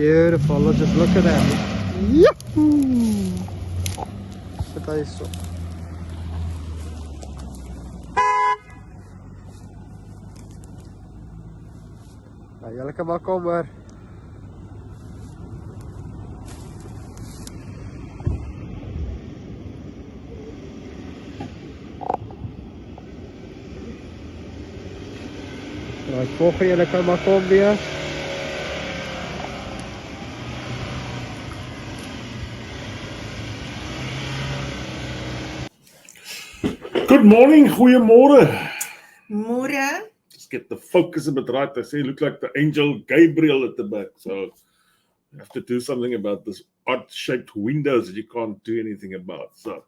Beautiful. Just look at that. Yahoo! Sit daar so. Nou, julle kan maar kom hoor. Nou, volgende julle kan maar kom weer. Good morning, goeiemôre. Môre. Just get the focus a bit right. I say you look like the angel Gabriel at the back. So you have to do something about this odd-shaped windows that you can't do anything about. So,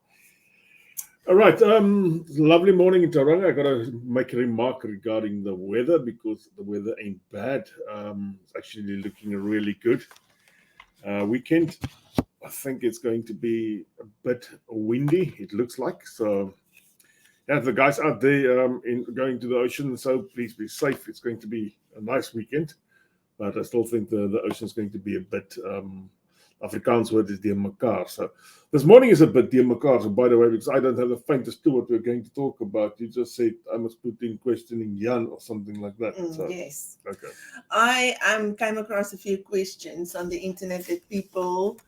all right. Lovely morning in Tauranga. I got to make a remark regarding the weather because the weather ain't bad. It's actually looking really good. Weekend, I think it's going to be a bit windy. It looks like so. Yeah, the guys out there going to the ocean, so please be safe. It's going to be a nice weekend, but I still think the ocean is going to be a bit, Afrikaans word is deur mekaar. So this morning is a bit deur mekaar. So by the way, because I don't have the faintest clue what we're going to talk about, you just said I must put in questioning Jan or something like that. So, yes. Okay. I came across a few questions on the internet that people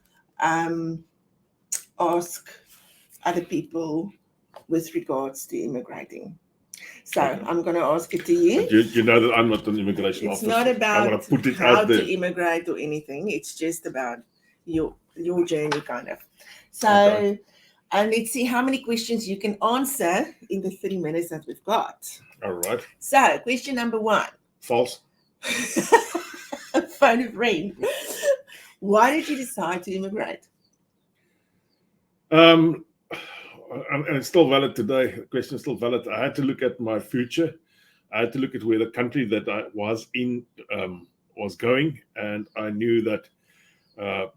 ask other people with regards to immigrating. So okay. I'm going to ask it to you. You know that I'm not an immigration officer. It's not about I want to put it how out there. to immigrate or anything. It's just about your journey, kind of. So, okay. Let's see how many questions you can answer in the 30 minutes that we've got. All right. So, question number 1. False. Phone a friend. Why did you decide to immigrate? And it's still valid today. The question is still valid. I had to look at my future. I had to look at where the country that I was in was going, and I knew that. I'm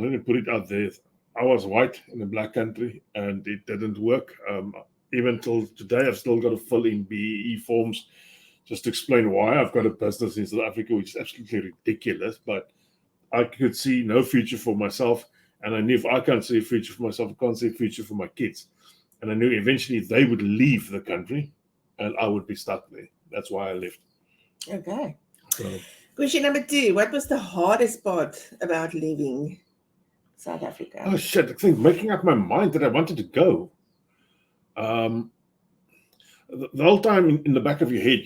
going to put it out there. I was white in a black country, and it didn't work. Even till today, I've still got to fill in BEE forms just to explain why I've got a business in South Africa, which is absolutely ridiculous. But I could see no future for myself. And I knew if I can't see a future for myself, I can't see a future for my kids. And I knew eventually they would leave the country and I would be stuck there. That's why I left. Okay. So, question number 2. What was the hardest part about leaving South Africa? Oh, shit. I think making up my mind that I wanted to go. The whole time in the back of your head,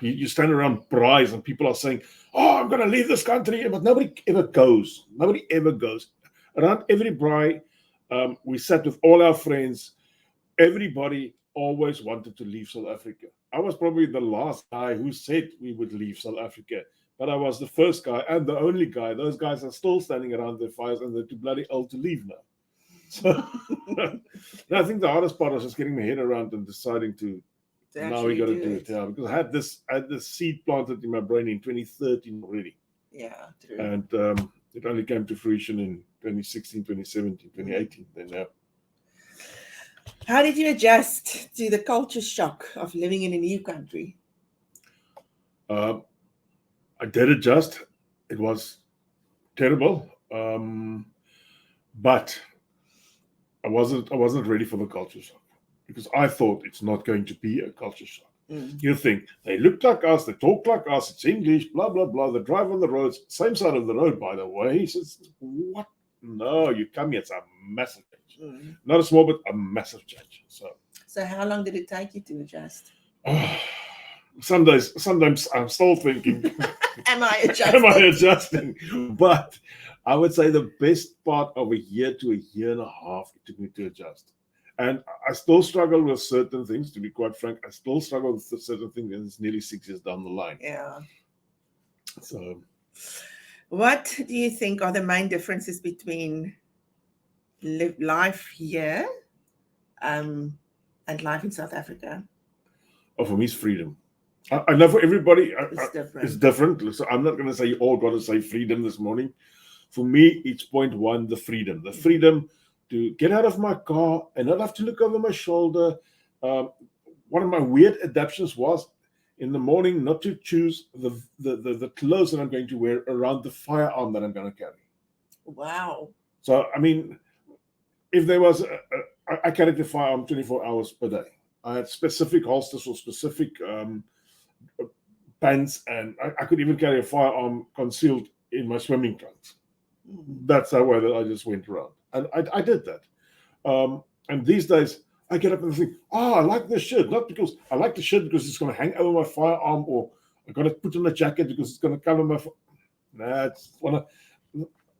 you stand around braais and people are saying, oh, I'm going to leave this country. But nobody ever goes. Nobody ever goes. Around every braai, we sat with all our friends. Everybody always wanted to leave South Africa. I was probably the last guy who said we would leave South Africa, but I was the first guy and the only guy. Those guys are still standing around their fires and they're too bloody old to leave now. So I think the hardest part was just getting my head around and deciding to now we got to do it. Yeah, because I had this seed planted in my brain in 2013 already. Yeah, true. And it only came to fruition in 2016, 2017, 2018. Then now. How did you adjust to the culture shock of living in a new country? I did adjust. It was terrible, but I wasn't ready for the culture shock because I thought it's not going to be a culture shock. You think they look like us, they talk like us, it's English, blah blah blah. They drive on the roads, same side of the road, by the way. He says, "What? No, you come here. It's a massive change, not a small, but a massive change." So how long did it take you to adjust? Sometimes I'm still thinking, Am I adjusting? Am I adjusting? But I would say the best part of a year to a year and a half it took me to adjust. And I still struggle with certain things, to be quite frank. I still struggle with certain things, and it's nearly 6 years down the line. Yeah. So, what do you think are the main differences between life here and life in South Africa? Oh, for me, it's freedom. I know for everybody, It's different. It's different. So I'm not going to say you all got to say freedom this morning. For me, it's point one, the freedom. The freedom to get out of my car and not have to look over my shoulder. One of my weird adaptations was in the morning not to choose the clothes that I'm going to wear around the firearm that I'm going to carry. Wow. So, I mean, if there was, I carried the firearm 24 hours per day. I had specific holsters for specific pants, and I could even carry a firearm concealed in my swimming trunks. That's how way that I just went around. And I did that. And these days, I get up and think, I like this shirt. Not because I like the shirt because it's going to hang over my firearm, or I'm going to put on a jacket because it's going to cover my...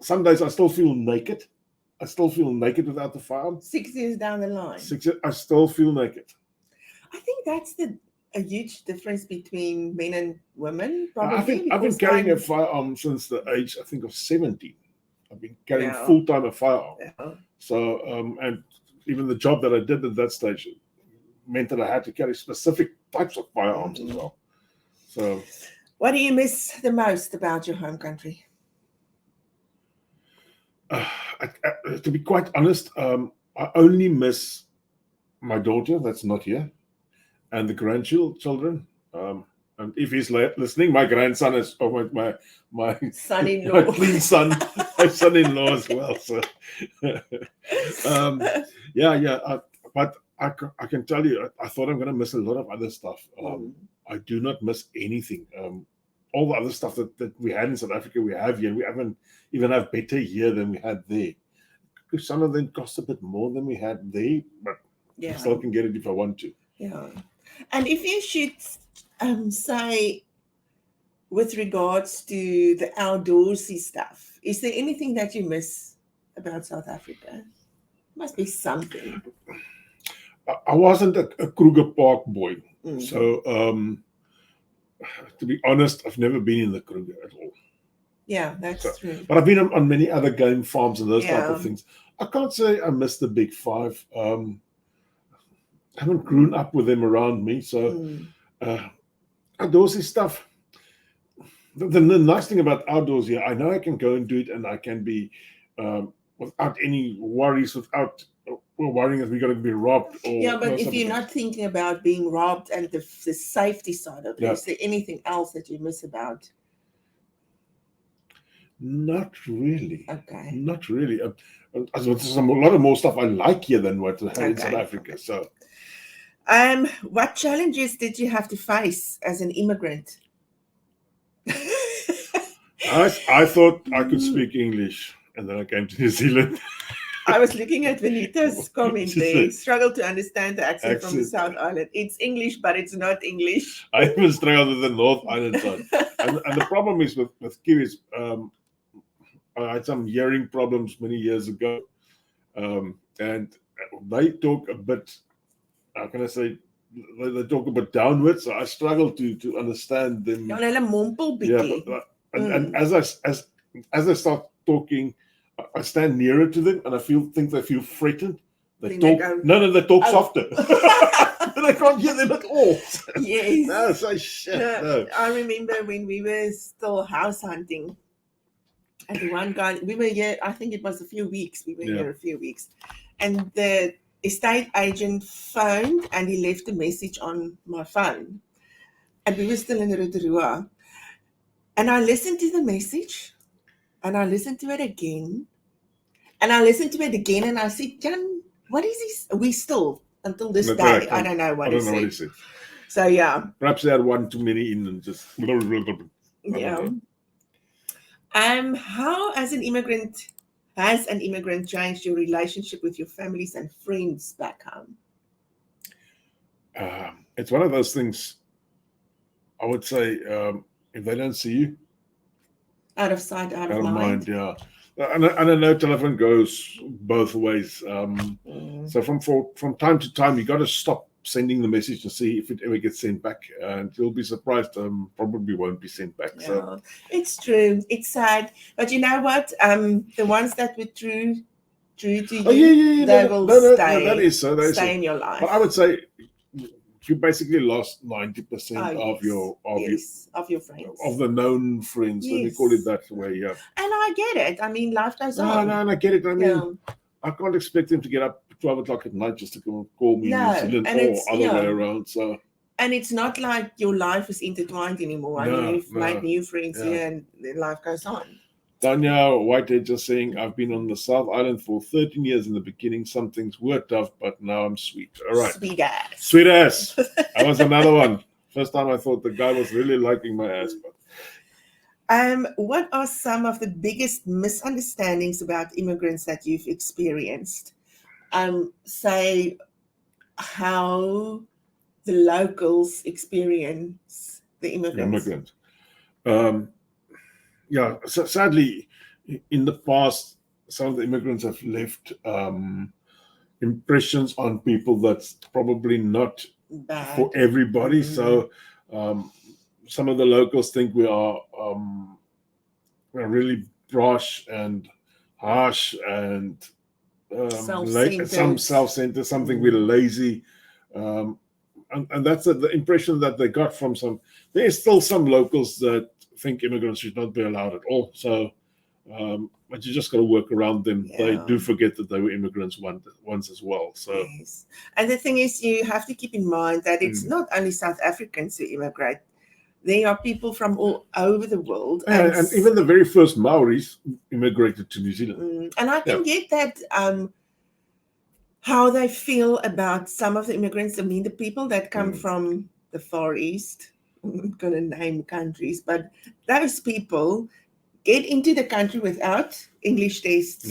Some days I still feel naked. I still feel naked without the firearm. 6 years down the line. I still feel naked. I think that's a huge difference between men and women. I've been carrying a firearm since the age, I think, of 17. I've been carrying Yeah. full-time a firearm. Yeah. So, and even the job that I did at that stage meant that I had to carry specific types of firearms as well. So, what do you miss the most about your home country? to be quite honest, I only miss my daughter that's not here, and the grandchildren. And if he's listening, my grandson is my son-in-law, my clean son, my son-in-law as well. So, but I can tell you, I thought I'm going to miss a lot of other stuff. I do not miss anything. All the other stuff that we had in South Africa, we have here. We haven't even have better here than we had there. Because some of them cost a bit more than we had there, but I still can get it if I want to. Yeah. And if you should say, with regards to the outdoorsy stuff, is there anything that you miss about South Africa? Must be something. I wasn't a Kruger Park boy. So, to be honest, I've never been in the Kruger at all. Yeah, that's true. But I've been on many other game farms and those type of things. I can't say I miss the Big Five. I haven't grown up with them around me. So, outdoorsy stuff. The nice thing about outdoors here, I know I can go and do it, and I can be without any worries, without worrying that we're going to be robbed. But if you're not thinking about being robbed and the safety side of it, is there anything else that you miss about? Not really. Okay. Not really. There's a lot of more stuff I like here than what I had in South Africa. So, what challenges did you have to face as an immigrant? I thought I could speak English, and then I came to New Zealand. I was looking at Venita's comment there. Struggle to understand the accent from the South Island. It's English, but it's not English. I even struggled with the North Island side. and the problem is with Kiwis, I had some hearing problems many years ago. And they talk a bit, how can I say, they talk a bit downwards. So I struggle to understand them. And as I start talking, I stand nearer to them, and I think they feel threatened. They talk softer. And I can't hear them at all. Yes. No, so shit. No. I remember when we were still house hunting, and the one guy, we were here, I think it was a few weeks. We were here a few weeks. And the estate agent phoned, and he left a message on my phone. And we were still in Rotorua. And I listened to the message, and I listened to it again, and I listened to it again, and I said, Jan, what is this? We still, until this day, I don't know what he said. So, yeah. Perhaps they had one too many in and just... Yeah. How, as an immigrant, has an immigrant changed your relationship with your families and friends back home? It's one of those things, I would say, if they don't see you, out of sight, out of mind. Yeah. And I know telephone goes both ways. So from time to time, you got to stop sending the message and see if it ever gets sent back. And you'll be surprised, probably won't be sent back. Yeah, so it's true. It's sad. But you know what? The ones that were true to you, they will stay in your life. But I would say you basically lost 90% of your friends, of the known friends. Let me call it that way. Yeah, and I get it. I mean, life goes on. No, I get it. I mean, I can't expect them to get up at 12 o'clock at night just to come call me in New Zealand or other way around. So And it's not like your life is intertwined anymore. I mean, No, you've made no. new friends Yeah. here, and then life goes on. Tanya Whitehead just saying, I've been on the South Island for 13 years. In the beginning, some things were tough, but now I'm sweet. All right. Sweet ass. Sweet ass. That was another one. First time I thought the guy was really liking my ass. But What are some of the biggest misunderstandings about immigrants that you've experienced? Say how the locals experience the immigrants. immigrant. Yeah, so sadly, in the past, some of the immigrants have left impressions on people that's probably not Bad. for everybody. Mhm. So some of the locals think we're really brash and harsh and Self-centered. some self-centered, something we're lazy. And that's the impression that they got from some. There's still some locals that think immigrants should not be allowed at all. So, but you just got to work around them. Yeah. They do forget that they were immigrants once as well. So, Yes. And the thing is, you have to keep in mind that it's not only South Africans who immigrate. There are people from all over the world. and even the very first Maoris immigrated to New Zealand. And I can get that how they feel about some of the immigrants. I mean, the people that come from the Far East, I'm not going to name countries, but those people get into the country without English tests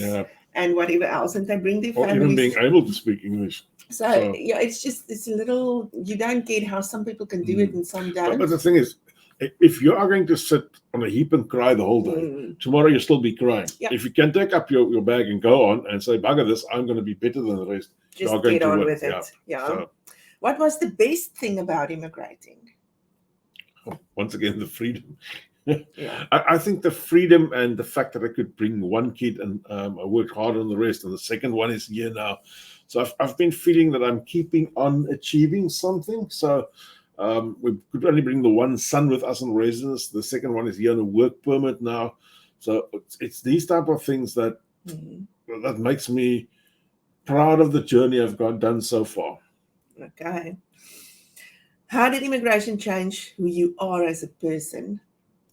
and whatever else, and they bring their or families. even being able to speak English. So yeah, it's a little, you don't get how some people can do it and some don't. But the thing is, if you are going to sit on a heap and cry the whole day, tomorrow you'll still be crying. Yep. If you can take up your bag and go on and say, bugger this, I'm going to be better than the rest. Just you're going get to on work. with it. Yeah. So, what was the best thing about immigrating? once again, the freedom. Yeah. I think the freedom and the fact that I could bring one kid and I worked hard on the rest, and the second one is here now. So I've been feeling that I'm keeping on achieving something. So we could only bring the one son with us in residence. The second one is here on a work permit now. So it's these type of things that that makes me proud of the journey I've done so far. Okay. How did immigration change who you are as a person?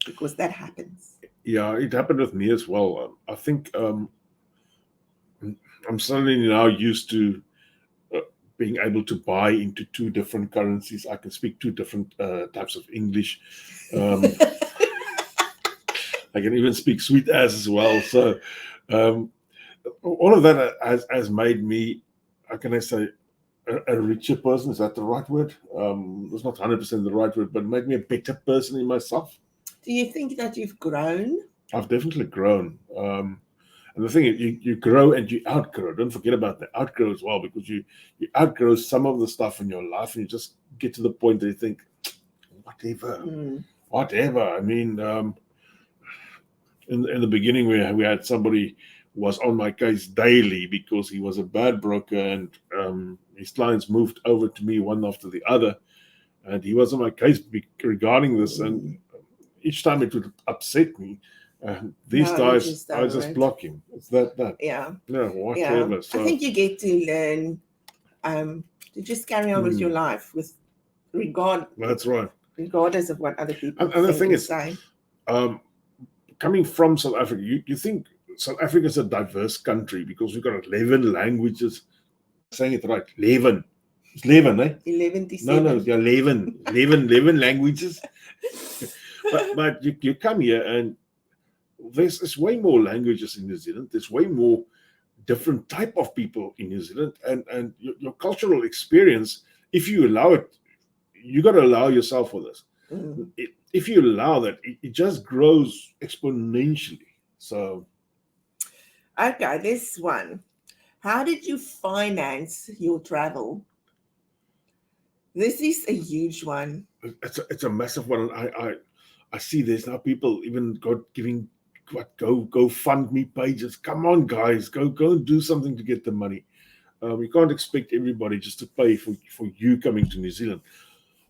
Because that happens. Yeah, it happened with me as well. I think I'm suddenly now used to being able to buy into two different currencies. I can speak two different types of English. I can even speak sweet as well. So all of that has made me, how can I say, a richer person. Is that the right word? It's not 100% the right word, but made me a better person in myself. Do you think that you've grown? I've definitely grown. And the thing is, you grow and you outgrow. Don't forget about the outgrow as well, because you outgrow some of the stuff in your life, and you just get to the point that you think, whatever. I mean, in the beginning, we had somebody who was on my case daily because he was a bad broker, and his clients moved over to me one after the other, and he was on my case regarding this, and each time it would upset me. These guys, I just block him. It's that. Yeah. No, whatever. Yeah. So, I think you get to learn to just carry on with your life with that's right. regardless of what other people And the thing is, say. Coming from South Africa, you think South Africa is a diverse country because we've got 11 languages. Saying it right, 11. It's 11, eh? 11. No, yeah, 11 languages. but you come here and there's way more languages in New Zealand. There's way more different type of people in New Zealand, and your cultural experience, if you allow it, you got to allow yourself for this. If you allow that, it just grows exponentially. So, okay, this one. How did you finance your travel? This is a huge one. It's a massive one. I see there's now people even giving go fund me pages. Come on, guys, go and do something to get the money. We can't expect everybody just to pay for you coming to New Zealand.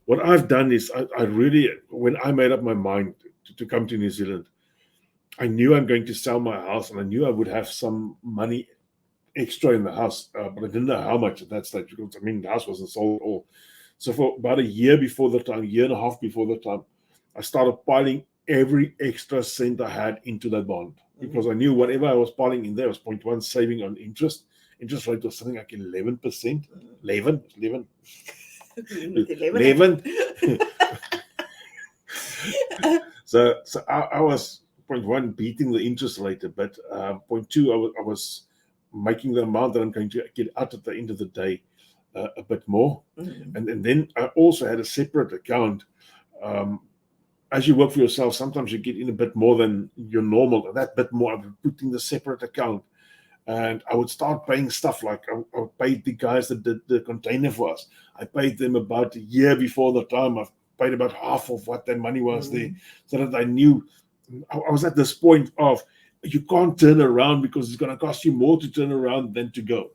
What I've done is I really, when I made up my mind to come to New Zealand, I knew I'm going to sell my house, and I knew I would have some money extra in the house, but I didn't know how much at that stage, because I mean the house wasn't sold at all. So for about a year and a half before the time, I started piling every extra cent I had into that bond because I knew whatever I was piling in there was 0.1 saving on interest. Interest rate was something like 11%. 11. 11. So I was 0.1 beating the interest rate a bit. 0.2, I was making the amount that I'm going to get out at the end of the day a bit more. And then I also had a separate account. As you work for yourself, sometimes you get in a bit more than your normal. And that bit more I would put in the separate account. And I would start paying stuff like I paid the guys that did the container for us. I paid them about a year before the time. I've paid about half of what their money was there, so that I knew I was at this point of you can't turn around because it's going to cost you more to turn around than to go.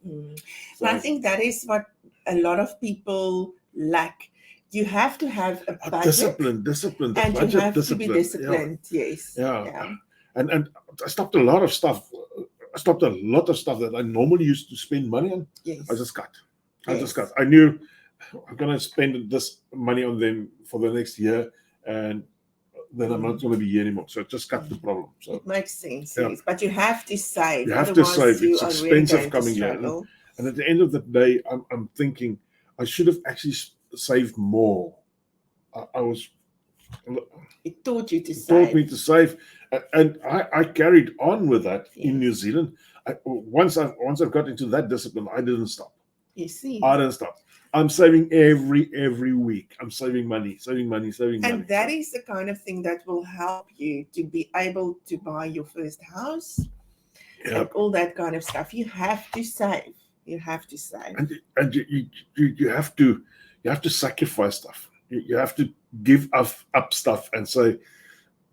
So I think that is what a lot of people lack. You have to have a budget. Discipline, and budget, you have discipline. to be disciplined. Yes. Yeah. And I stopped a lot of stuff. I stopped a lot of stuff that I normally used to spend money on. Yes. I just cut. I knew I'm going to spend this money on them for the next year, and then I'm not going to be here anymore. So I just cut the problem. So it makes sense. Yes. But you have to save. You have to save. It's expensive really coming here. And at the end of the day, I'm thinking I should have actually saved more. It taught you to save. Taught me to save, and I carried on with that in New Zealand. Once I've got into that discipline, I didn't stop. You see, I didn't stop. I'm saving every week. I'm saving money. And that is the kind of thing that will help you to be able to buy your first house and all that kind of stuff. You have to save. You have to save. And you have to sacrifice stuff. You have to give up stuff and say,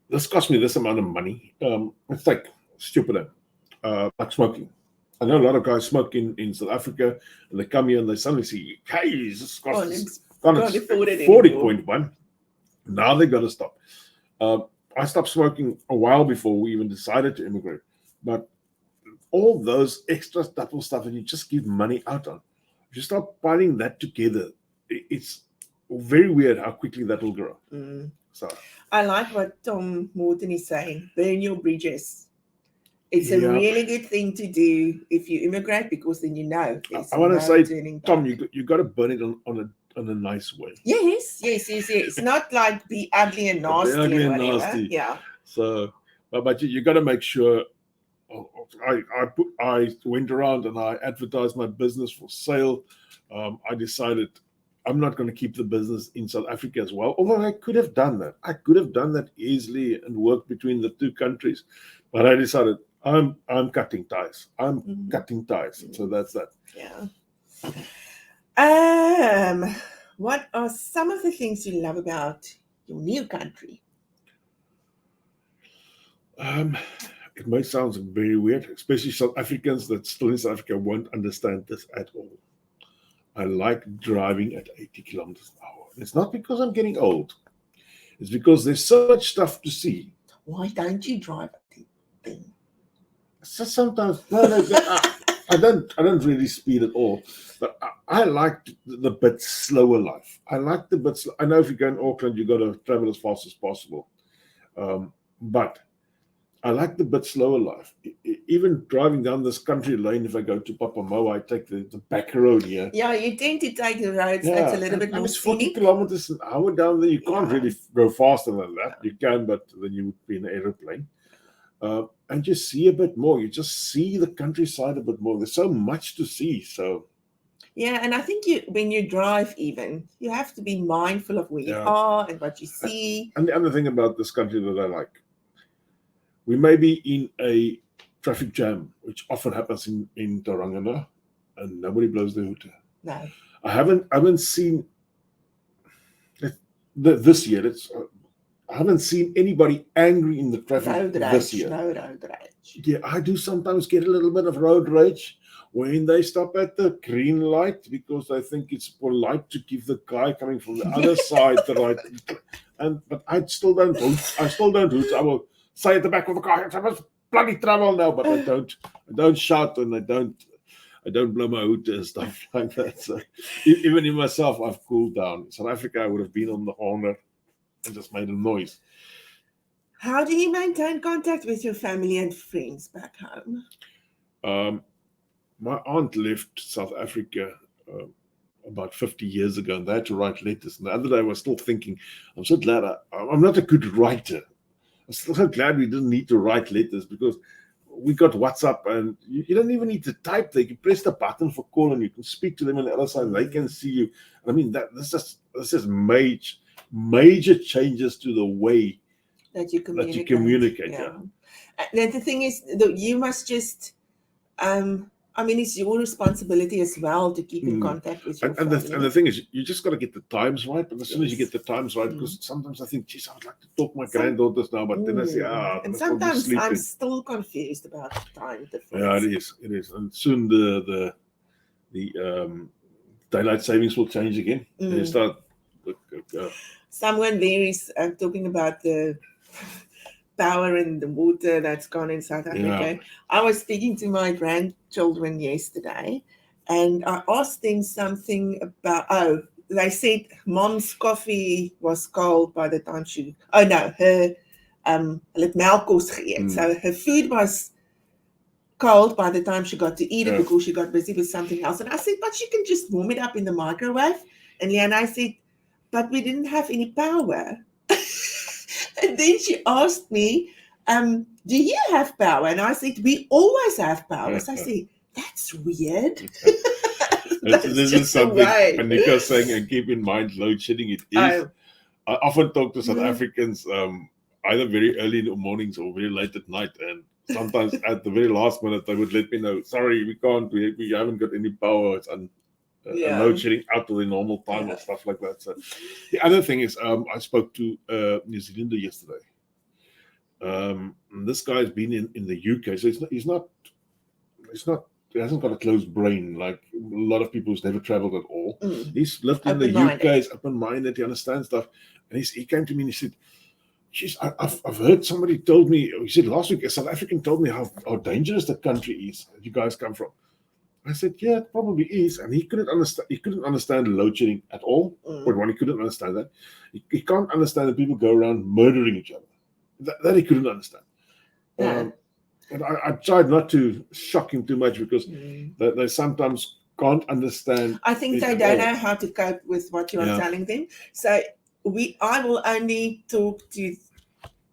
this cost me this amount of money. It's like stupid, like smoking. I know a lot of guys smoke in South Africa, and they come here and they suddenly see, hey, this costs 40.1. Now they got to stop. I stopped smoking a while before we even decided to immigrate. But all those extra double stuff that you just give money out on, if you start piling that together, it's very weird how quickly that will grow. So I like what Tom Morton is saying. Burn your bridges. It's a really good thing to do if you immigrate, because then you know. I want to say, Tom, you got to burn it on a nice way. Yes. Not like be ugly and nasty. Yeah. So, but you got to make sure. I went around and I advertised my business for sale. I decided I'm not going to keep the business in South Africa as well, although I could have done that. I could have done that easily and worked between the two countries, but I decided I'm cutting ties. Cutting ties. So that's that. Yeah. What are some of the things you love about your new country? It might sound very weird, especially South Africans that still in South Africa won't understand this at all. I like driving at 80 kilometers an hour. It's not because I'm getting old. It's because there's so much stuff to see. Why don't you drive at So sometimes I don't really speed at all. But I like the bit slower life. I like the bit. I know if you go in Auckland, you got to travel as fast as possible. But I like the bit slower life. Even driving down this country lane, if I go to Papamoa, I take the back road here. Yeah, you tend to take the roads that's a little bit more it's 40 kilometers an hour down there. You can't really go faster than that. You can, but then you would be in an aeroplane. And you see a bit more. You just see the countryside a bit more. There's so much to see. So yeah, and I think when you drive even, you have to be mindful of where you are and what you see. And the other thing about this country that I like, we may be in a traffic jam, which often happens in Tauranga, and nobody blows their hood. No. I haven't seen this year. I haven't seen anybody angry in the traffic this year. No road rage. Yeah, I do sometimes get a little bit of road rage when they stop at the green light because I think it's polite to give the guy coming from the other side the right. But I still don't hoot. I will say at the back of the car, "I must bloody travel now," but I don't shout and I I don't blow my hood and stuff like that. So even in myself, I've cooled down. In South Africa, I would have been on the corner and just made a noise. How do you maintain contact with your family and friends back home? My aunt left South Africa about 50 years ago, and they had to write letters. And the other day, I was still thinking, I'm so glad I'm not a good writer. I'm still so glad we didn't need to write letters, because we got WhatsApp, and you don't even need to type there. You press the button for call, and you can speak to them on the other side, and they can see you. I mean, this is major changes to the way That you communicate. Yeah. And the thing is, you must just, it's your responsibility as well to keep in contact with your family. And the thing is, you just got to get the times right. But as soon as you get the times right, because sometimes I think, geez, I would like to talk to my granddaughters now, but then I say, and sometimes I'm still confused about the time difference. Yeah, it is. And soon the daylight savings will change again. They start. Someone there is talking about the power and the water that's gone in South Africa. Yeah. I was speaking to my grandchildren yesterday, and I asked them something about, they said mom's coffee was cold by the time her melkos geëet. So her food was cold by the time she got to eat it because she got busy with something else. And I said, but she can just warm it up in the microwave. And Leanne said, but we didn't have any power. And then she asked me, do you have power? And I said, we always have power. So I said, that's weird. This is something Anika's saying, and keep in mind, load shedding it is. I often talk to South Africans either very early in the mornings or very late at night. And sometimes at the very last minute, they would let me know, sorry, we can't, we haven't got any power. It's load shedding out to the normal time or stuff like that. So the other thing is, I spoke to New Zealander yesterday. This guy's been in the UK, so he hasn't got a closed brain like a lot of people who's never traveled at all. He's lived in the UK, he's open-minded, he understands stuff. And he came to me and he said, geez, I've heard somebody told me, he said last week, a South African told me how dangerous the country is that you guys come from. I said, yeah, it probably is. And he couldn't understand load shedding at all. But when he couldn't understand that, he can't understand that people go around murdering each other. That he couldn't understand. Yeah. And I tried not to shock him too much, because they sometimes can't understand. I think they don't know how to cope with what you are telling them. So I will only talk to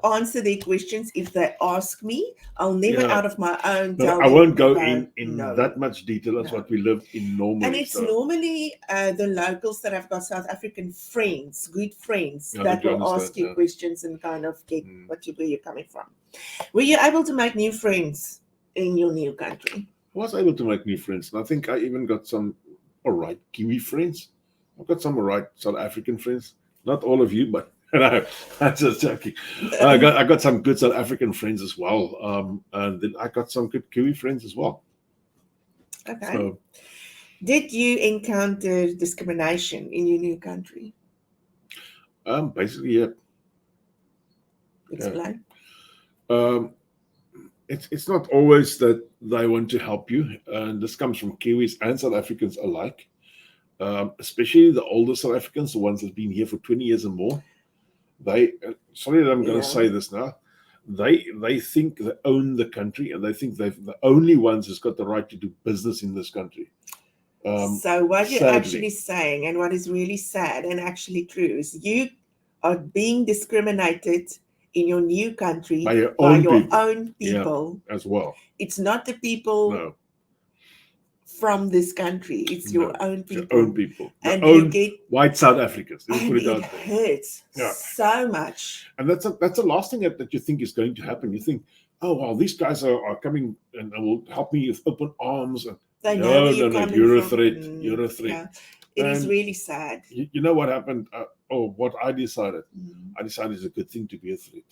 answer their questions if they ask me. I'll never out of my own tell them. I won't go in that much detail as what we live in normally. And it's normally the locals that have got South African friends, good friends, that will ask you questions and kind of get where you're coming from. Were you able to make new friends in your new country? I was able to make new friends, and I think I even got some all right Kiwi friends. I've got some all right South African friends. Not all of you, but no, I'm just joking. I got some good South African friends as well, and then I got some good Kiwi friends as well. Okay. So, did you encounter discrimination in your new country? Basically, yeah. Explain. It's not always that they want to help you, and this comes from Kiwis and South Africans alike, especially the older South Africans, the ones that've been here for 20 years and more. Sorry that I'm going to say this now. They think they own the country, and they think they're the only ones who's got the right to do business in this country. So what you're actually saying, and what is really sad and actually true, is you are being discriminated in your new country by your own people as well. It's not the people from this country. It's your own people. Your own people. And you get white South Africans. And it hurts so much. And that's the last thing that you think is going to happen. You think, oh, well, these guys are coming and will help me with open arms. And they know you're a threat. You're a threat. Yeah. It is really sad. You know what happened? What I decided. I decided it's a good thing to be a threat.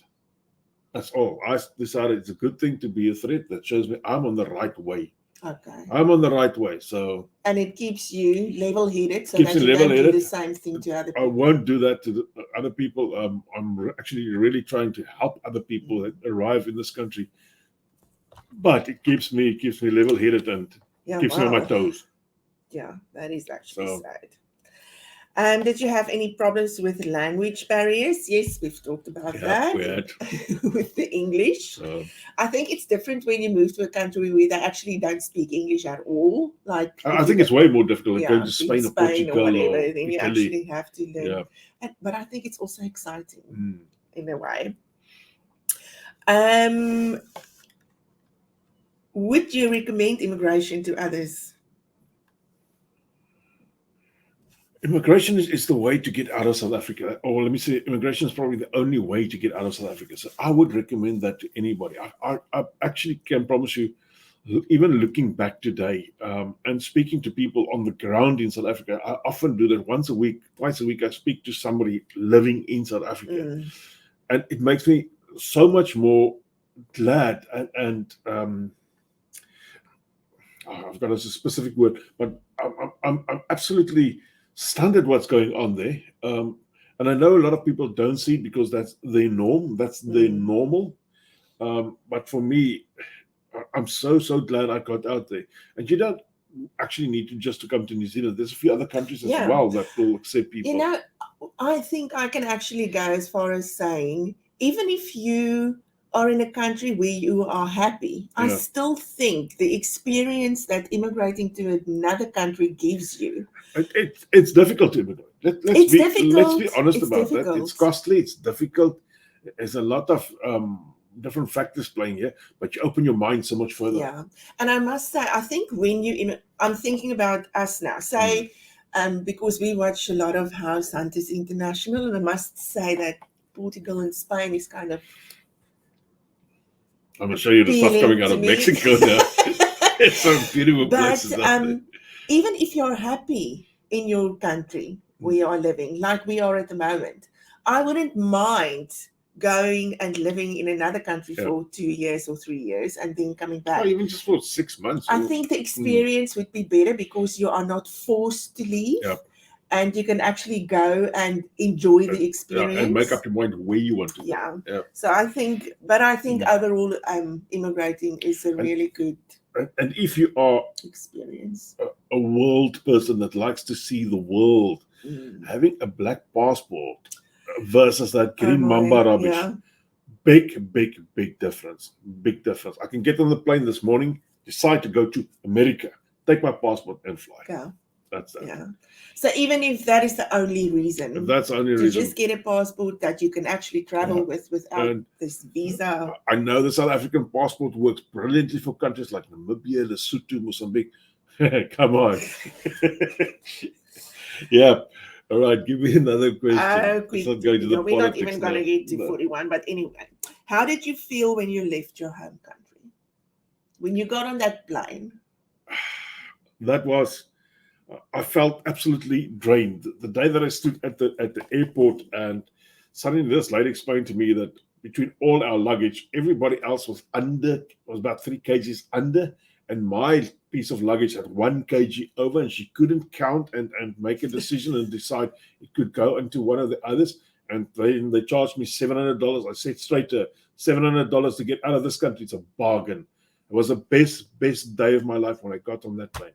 That's all. I decided it's a good thing to be a threat. That shows me I'm on the right way. Okay. I'm on the right way. So. And it keeps you level-headed, so that you don't do the same thing to other people. I won't do that to other people. I'm actually really trying to help other people that arrive in this country. But it keeps me level-headed, and Yeah, Keeps me on my wow. toes. Yeah, that is actually So- sad. Did you have any problems with language barriers? Yes, we've talked about Yeah, that. we had. With the English. So I think it's different when you move to a country where they actually don't speak English at all. Like I if think you it's way more difficult than yeah, going to in Spain or Spain or Portugal whatever, or then you Italy. actually have to learn. Yeah. But I think it's also exciting Mm. in a way. Would you recommend immigration to others? Immigration is the way to get out of South Africa. Or let me say, immigration is probably the only way to get out of South Africa. So I would recommend that to anybody. I actually can promise you, even looking back today and speaking to people on the ground in South Africa, I often do that once a week, twice a week. I speak to somebody living in South Africa. Mm. And it makes me so much more glad and I've got a specific word, but I'm absolutely stunned at what's going on there. And I know a lot of people don't see it because that's their norm, that's their normal. But for me, I'm so glad I got out there. And you don't actually need to just to come to New Zealand. There's a few other countries as Yeah. well that will accept people. You know, I think I can actually go as far as saying, even if you are in a country where you are happy, I Yeah. still think the experience that immigrating to another country gives you. It's difficult to immigrate. Let's It's be difficult. honest It's about that. difficult. It's costly. It's difficult. There's a lot of different factors playing here, but you open your mind so much further. Yeah, and I must say, I think when I'm thinking about us now. Say, because we watch a lot of House Hunters International, and I must say that Portugal and Spain is kind of. I'm gonna show you the stuff appealing coming out to of me. Mexico now. It's some beautiful places But out there. even if you're happy in your country where you are living, like we are at the moment, I wouldn't mind going and living in another country Yeah. for 2 years or 3 years and then coming back. Or even just for 6 months. I think the experience would be better because you are not forced to leave. Yeah. And you can actually go and enjoy the experience. Yeah, and make up your mind where you want to go. Yeah. So I think overall, immigrating is a really good And if you are experience. a world person that likes to see the world, having a black passport versus that green mamba rubbish, big difference. Big difference. I can get on the plane this morning, decide to go to America, take my passport and fly. Yeah. That's that. Yeah. So even if that is the only reason, If that's the only to reason, just get a passport that you can actually travel without this visa. I know the South African passport works brilliantly for countries like Namibia, Lesotho, Mozambique. Come on. Yeah. All right. Give me another question. We're not even going to get to 41. But anyway, how did you feel when you left your home country? When you got on that plane? I felt absolutely drained. The day that I stood at the airport, and suddenly this lady explained to me that between all our luggage, everybody else was about 3 kgs under, and my piece of luggage had 1 kg over, and she couldn't count and make a decision and decide it could go into one of the others. And they charged me $700. I said straight to her, $700 to get out of this country. It's a bargain. It was the best day of my life when I got on that plane.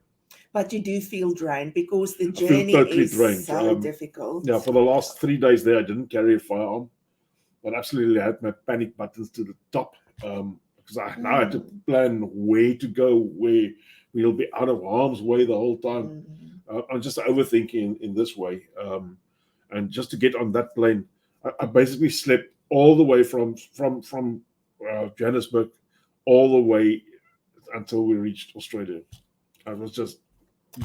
But you do feel drained because the journey is so difficult. Yeah, for the last 3 days there, I didn't carry a firearm, but absolutely I had my panic buttons to the top because I now had to plan where to go, where we'll be out of harm's way the whole time. I'm just overthinking in this way. And just to get on that plane, I basically slept all the way from Johannesburg all the way until we reached Australia. I was just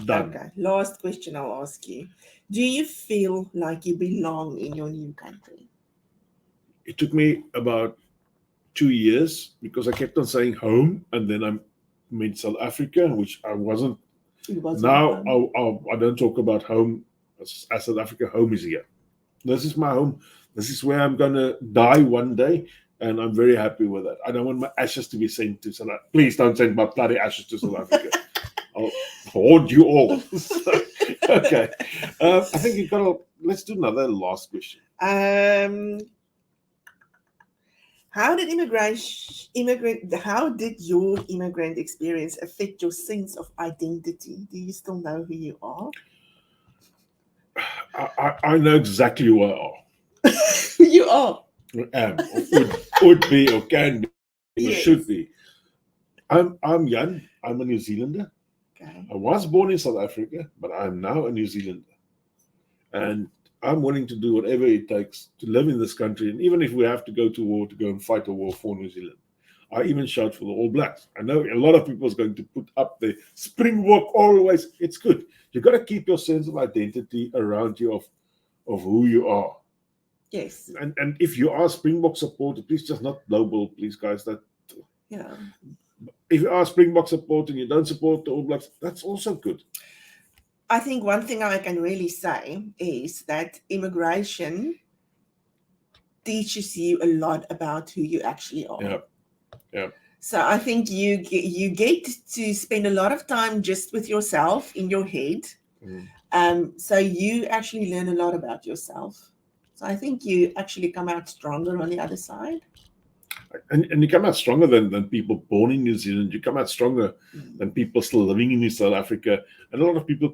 done. Okay, last question I'll ask you. Do you feel like you belong in your new country? It took me about 2 years because I kept on saying home, and then I made South Africa, which I wasn't. Now I don't talk about home as South Africa. Home is here. This is my home. This is where I'm going to die one day, and I'm very happy with that. I don't want my ashes to be sent to South Africa. Please don't send my bloody ashes to South Africa. I'll haunt you all. Okay. I think you've got to. Let's do another last question. How did your immigrant experience affect your sense of identity? Do you still know who you are? I know exactly who I are. Who you are? Or am, or would be, or can be, or Yes. should be. I'm Jan. I'm a New Zealander. Okay. I was born in South Africa, but I'm now a New Zealander. And I'm willing to do whatever it takes to live in this country. And even if we have to go to war to go and fight a war for New Zealand, I even shout for the All Blacks. I know a lot of people is going to put up the Springbok always. It's good. You've got to keep your sense of identity around you of who you are. Yes. And if you are a Springbok supporter, please just not global, please, guys. That Yeah. if you are a Springbok supporter and you don't support the All Blacks, that's also good. I think one thing I can really say is that immigration teaches you a lot about who you actually are. Yeah. Yeah. So I think you get to spend a lot of time just with yourself in your head. So you actually learn a lot about yourself. So I think you actually come out stronger on the other side. And you come out stronger than people born in New Zealand. You come out stronger than people still living in South Africa. And a lot of people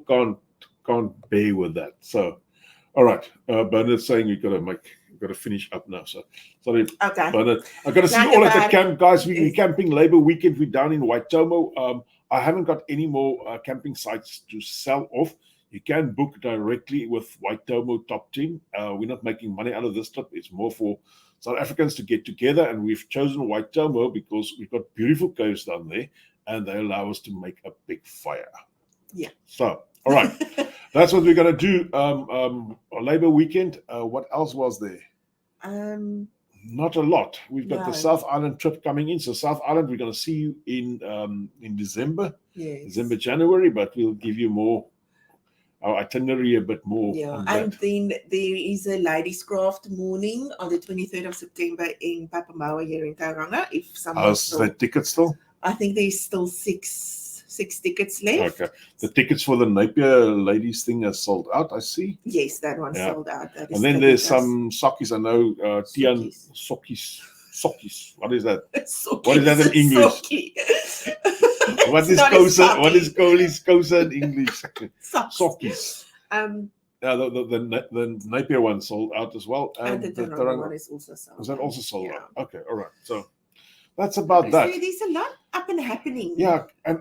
can't bear with that. So, all right. Bernard's saying you've got to finish up now. So, sorry, Okay. Bernard. I've got to see you all at the camp, guys. We're camping Labour Weekend. We're down in Waitomo. I haven't got any more camping sites to sell off. You can book directly with Waitomo Top Team. We're not making money out of this trip. It's more for South Africans to get together, and we've chosen Waitomo because we've got beautiful caves down there, and they allow us to make a big fire. Yeah. So, all right, that's what we're going to do. Labour Weekend. What else was there? Not a lot. We've got the South Island trip coming in. So South Island, we're going to see you in December. Yes. December, January, but we'll give you more. Our itinerary a bit more. Yeah, and then there is a ladies' craft morning on the 23rd of September in Papamoa here in Tauranga. If someone how's the tickets still? I think there's still six tickets left. Okay, the tickets for the Napier ladies thing are sold out. I see. Yes, that one's sold out. That is and then there's some sockies. I know Tian sockies. What is that? What is that in English? What is Kosa? What is Kosa in English? Sockies. The Napier one sold out as well. And the Tauranga one is also sold out. Is that also sold out? Okay, all right. So that's about that. So there's a lot up and happening. Yeah, and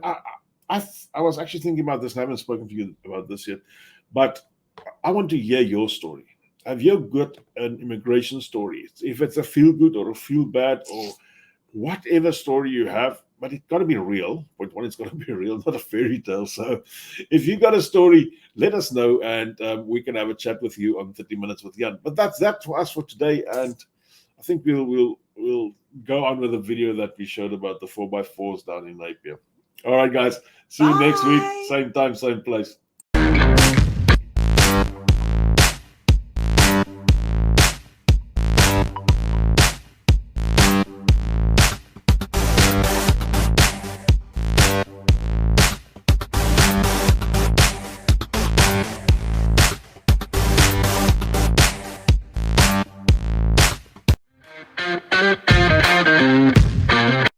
I was actually thinking about this, and I haven't spoken to you about this yet, but I want to hear your story. Have you got an immigration story? If it's a feel good or a feel bad or whatever story you have, but it's got to be real. Point one, it's got to be real, not a fairy tale. So if you got a story, let us know, and we can have a chat with you on 30 Minutes with Jan. But that's that for us for today, and I think we'll go on with a video that we showed about the 4x4s down in Napier. All right, guys. See you next week. Same time, same place.